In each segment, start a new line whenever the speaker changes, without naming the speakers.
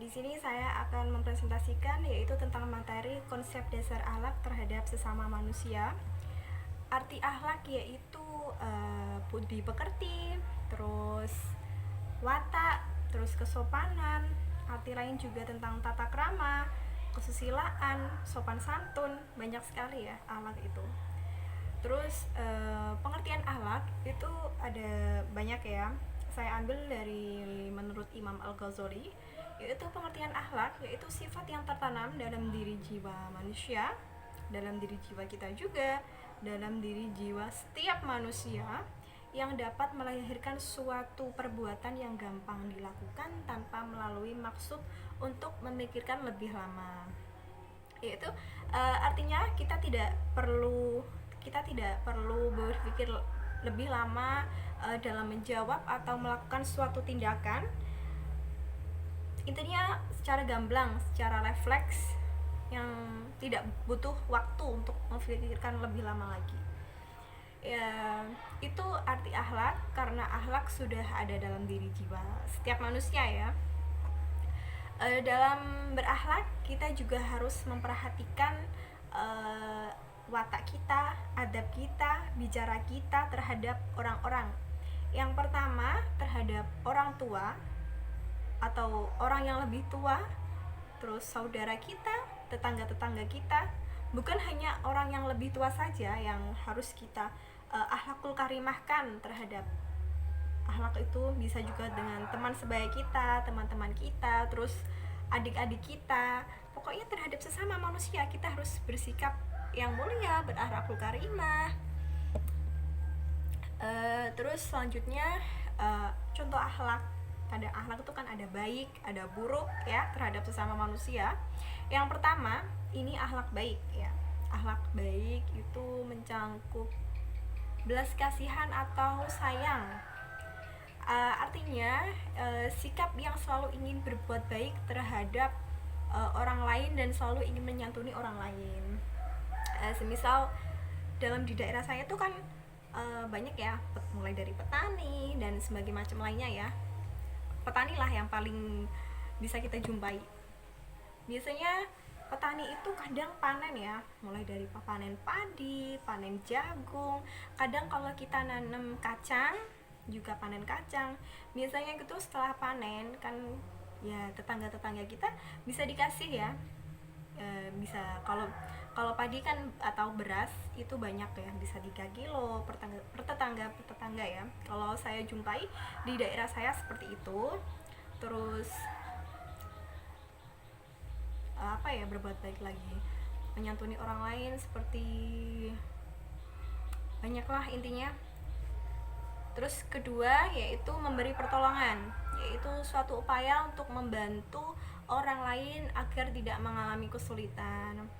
Di sini saya akan mempresentasikan yaitu tentang materi konsep dasar akhlak terhadap sesama manusia. Arti akhlak yaitu budi pekerti, terus watak, terus kesopanan. Arti lain juga tentang tata krama, kesusilaan, sopan santun, banyak sekali ya akhlak itu. Terus pengertian akhlak itu ada banyak ya. Saya ambil dari menurut Imam Al-Ghazali, yaitu pengertian akhlak yaitu sifat yang tertanam dalam diri jiwa manusia, dalam diri jiwa kita juga, dalam diri jiwa setiap manusia yang dapat melahirkan suatu perbuatan yang gampang dilakukan tanpa melalui maksud untuk memikirkan lebih lama. Yaitu artinya kita tidak perlu berpikir lebih lama dalam menjawab atau melakukan suatu tindakan. Intinya secara gamblang, secara refleks, yang tidak butuh waktu untuk memikirkan lebih lama lagi. Ya, itu arti akhlak, karena akhlak sudah ada dalam diri jiwa setiap manusia ya. Dalam berakhlak kita juga harus memperhatikan watak kita, adab kita, bicara kita terhadap orang-orang. Yang pertama terhadap orang tua atau orang yang lebih tua, terus saudara kita, tetangga-tetangga kita. Bukan hanya orang yang lebih tua saja yang harus kita akhlakul karimahkan terhadap. Akhlak itu bisa juga dengan teman sebaya kita, teman-teman kita, terus adik-adik kita. Pokoknya terhadap sesama manusia kita harus bersikap yang mulia, berakhlakul karimah. Terus selanjutnya contoh akhlak. Pada akhlak itu kan ada baik, ada buruk ya terhadap sesama manusia. Yang pertama, ini akhlak baik ya. Akhlak baik itu mencangkup belas kasihan atau sayang. Artinya sikap yang selalu ingin berbuat baik terhadap orang lain dan selalu ingin menyantuni orang lain. Semisal dalam di daerah saya tuh kan banyak ya, mulai dari petani dan sebagainya macam lainnya ya. Petani lah yang paling bisa kita jumpai. Biasanya petani itu kadang panen ya, mulai dari panen padi, panen jagung. Kadang kalau kita nanam kacang juga panen kacang. Biasanya gitu setelah panen kan ya tetangga-tetangga kita bisa dikasih ya. Bisa kalau padi kan atau beras itu banyak ya, bisa 3 kilo per tetangga ya. Kalau saya jumpai di daerah saya seperti itu. Terus apa ya, berbuat baik lagi, menyantuni orang lain, seperti banyaklah intinya. Terus kedua yaitu memberi pertolongan, yaitu suatu upaya untuk membantu orang lain agar tidak mengalami kesulitan.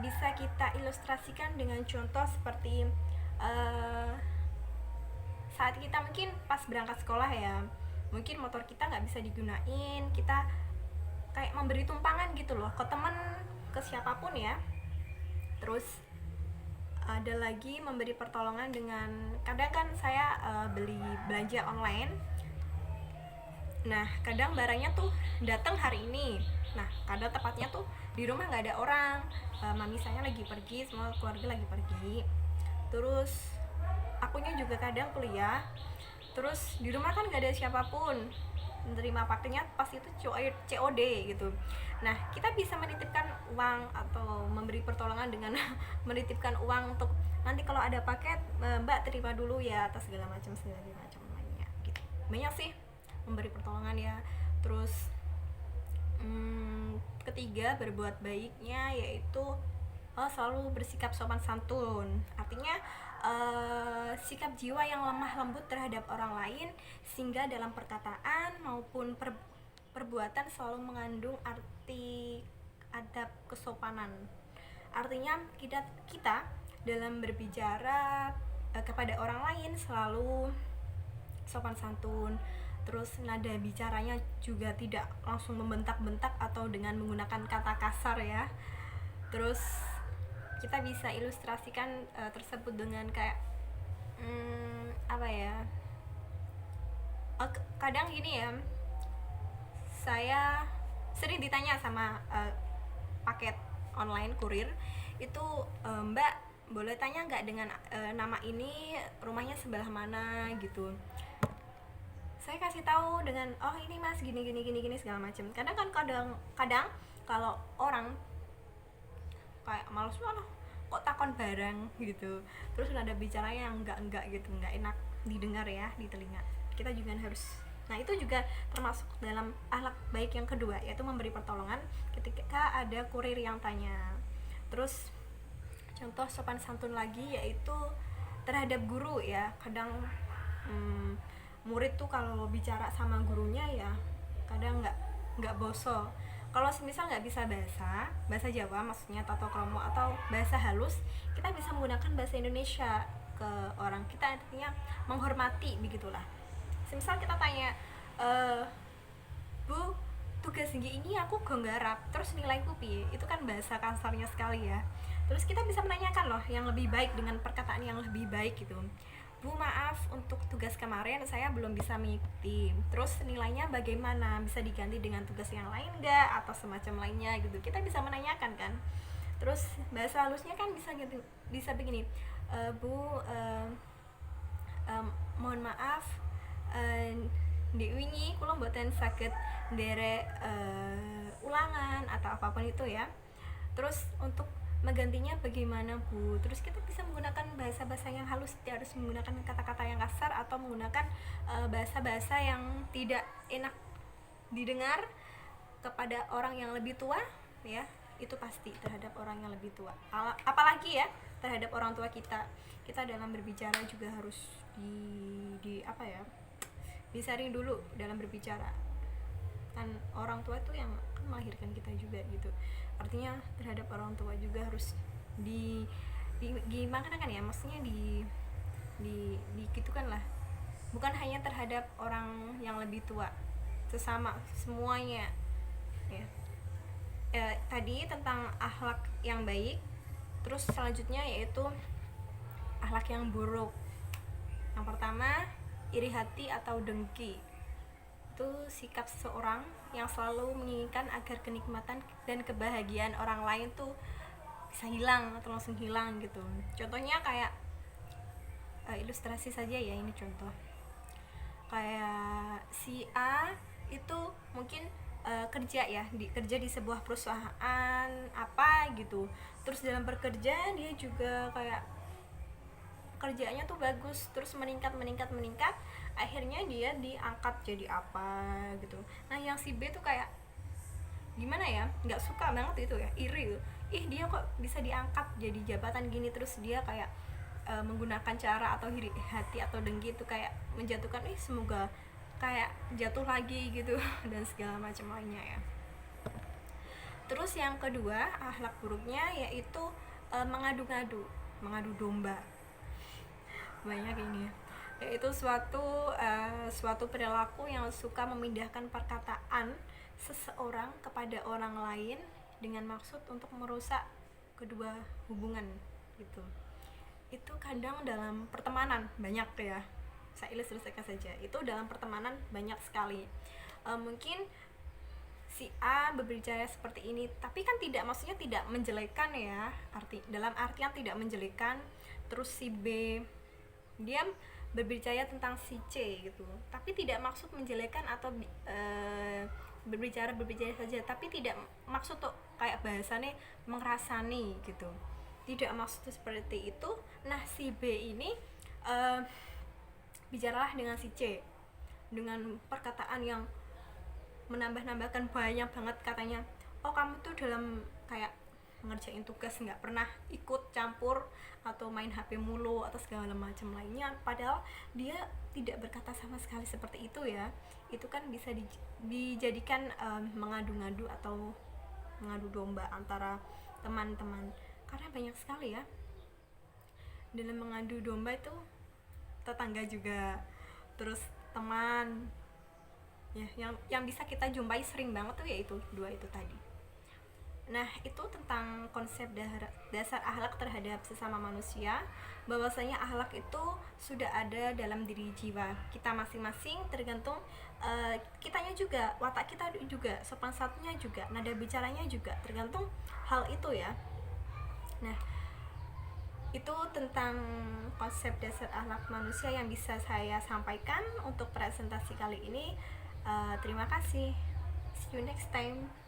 Bisa kita ilustrasikan dengan contoh seperti saat kita mungkin pas berangkat sekolah ya, mungkin motor kita nggak bisa digunain, kita kayak memberi tumpangan gitu loh ke teman, ke siapapun ya. Terus ada lagi memberi pertolongan dengan, kadang kan saya beli belanja online. Nah kadang barangnya tuh datang hari ini, nah kadang tepatnya tuh di rumah nggak ada orang, mami saya lagi pergi, semua keluarga lagi pergi. Terus akunya juga kadang kuliah, terus di rumah kan nggak ada siapapun, menerima paketnya pas itu COD gitu. Nah kita bisa menitipkan uang atau memberi pertolongan dengan menitipkan uang untuk nanti kalau ada paket, mbak terima dulu ya, atas segala macam lainnya gitu. Banyak sih memberi pertolongan ya. Terus ketiga berbuat baiknya yaitu selalu bersikap sopan santun. Artinya sikap jiwa yang lemah lembut terhadap orang lain, sehingga dalam perkataan maupun perbuatan selalu mengandung arti adab kesopanan. Artinya kita dalam berbicara kepada orang lain selalu sopan santun. Terus nada bicaranya juga tidak langsung membentak-bentak atau dengan menggunakan kata kasar ya. Terus kita bisa ilustrasikan tersebut dengan kayak apa ya, kadang gini ya, saya sering ditanya sama paket online kurir itu, Mbak boleh tanya nggak dengan nama ini rumahnya sebelah mana gitu. Saya kasih tahu dengan, oh ini mas gini gini gini gini segala macam. Kadang kan kadang kalau orang kayak males lah kok takon barang gitu, terus ada bicaranya yang enggak gitu, enggak enak didengar ya di telinga. Kita juga harus, nah itu juga termasuk dalam akhlak baik yang kedua, yaitu memberi pertolongan ketika ada kurir yang tanya. Terus contoh sopan santun lagi yaitu terhadap guru ya. Kadang murid tuh kalau bicara sama gurunya ya kadang nggak boso. Kalau misal nggak bisa bahasa Jawa maksudnya tato kromo atau bahasa halus, kita bisa menggunakan bahasa Indonesia ke orang kita, artinya menghormati begitulah. Misal kita tanya, Bu, tugas ini aku gak nggarap, terus nilaiku piye? Itu kan bahasa kasarnya sekali ya. Terus kita bisa menanyakan loh yang lebih baik dengan perkataan yang lebih baik gitu. Bu, maaf untuk tugas kemarin saya belum bisa mengikuti. Terus nilainya bagaimana? Bisa diganti dengan tugas yang lain nggak? Atau semacam lainnya gitu. Kita bisa menanyakan kan. Terus bahasa halusnya kan bisa gitu, bisa begini. Bu, mohon maaf, di wingi kula mboten saged nderek ulangan atau apapun itu ya. Terus untuk menggantinya bagaimana Bu? Terus kita bisa menggunakan bahasa-bahasa yang halus, tidak harus menggunakan kata-kata yang kasar atau menggunakan bahasa-bahasa yang tidak enak didengar kepada orang yang lebih tua ya. Itu pasti terhadap orang yang lebih tua. Apalagi ya terhadap orang tua kita. Kita dalam berbicara juga harus di apa ya? Disaring dulu dalam berbicara. Kan orang tua itu yang melahirkan kita juga gitu. Artinya terhadap orang tua juga harus gimana kan ya, maksudnya gitukan lah, bukan hanya terhadap orang yang lebih tua, sesama semuanya ya. Tadi tentang akhlak yang baik, terus selanjutnya yaitu akhlak yang buruk. Yang pertama, iri hati atau dengki. Itu sikap seseorang yang selalu menginginkan agar kenikmatan dan kebahagiaan orang lain tuh bisa hilang atau langsung hilang gitu. Contohnya kayak ilustrasi saja ya, ini contoh. Kayak si A itu mungkin kerja di sebuah perusahaan apa gitu. Terus dalam bekerja dia juga kayak kerjaannya tuh bagus, terus meningkat, akhirnya dia diangkat jadi apa gitu. Nah yang si B tuh kayak gimana ya, nggak suka banget itu ya, iri tuh, dia kok bisa diangkat jadi jabatan gini. Terus dia kayak menggunakan cara atau iri hati atau dengki itu kayak menjatuhkan, semoga kayak jatuh lagi gitu dan segala macam lainnya ya. Terus yang kedua akhlak buruknya yaitu mengadu domba. Banyak ini, yaitu suatu perilaku yang suka memindahkan perkataan seseorang kepada orang lain dengan maksud untuk merusak kedua hubungan gitu. Itu kadang dalam pertemanan banyak ya, saya ilustrasikan saja. Itu dalam pertemanan banyak sekali. Mungkin si A berbicara seperti ini, tapi kan maksudnya tidak menjelekkan ya, dalam artian tidak menjelekkan. Terus si B dia berbicara tentang si C gitu, tapi tidak maksud menjelekkan atau berbicara saja, tapi tidak maksud tuh kayak bahasanya mengerasani gitu, tidak maksud seperti itu. Nah si B ini bicaralah dengan si C dengan perkataan yang menambahkan banyak banget, katanya, oh kamu tuh dalam kayak ngerjain tugas nggak pernah ikut campur atau main HP mulu atau segala macam lainnya, padahal dia tidak berkata sama sekali seperti itu ya. Itu kan bisa dijadikan mengadu-ngadu atau mengadu domba antara teman-teman, karena banyak sekali ya dalam mengadu domba itu, tetangga juga, terus teman ya, yang bisa kita jumpai sering banget tuh yaitu dua itu tadi. Nah, itu tentang konsep dasar akhlak terhadap sesama manusia, bahwasanya akhlak itu sudah ada dalam diri jiwa kita masing-masing, tergantung kitanya juga, watak kita juga, sopan satunya juga, nada bicaranya juga, tergantung hal itu ya. Nah, itu tentang konsep dasar akhlak manusia yang bisa saya sampaikan untuk presentasi kali ini. Terima kasih. See you next time.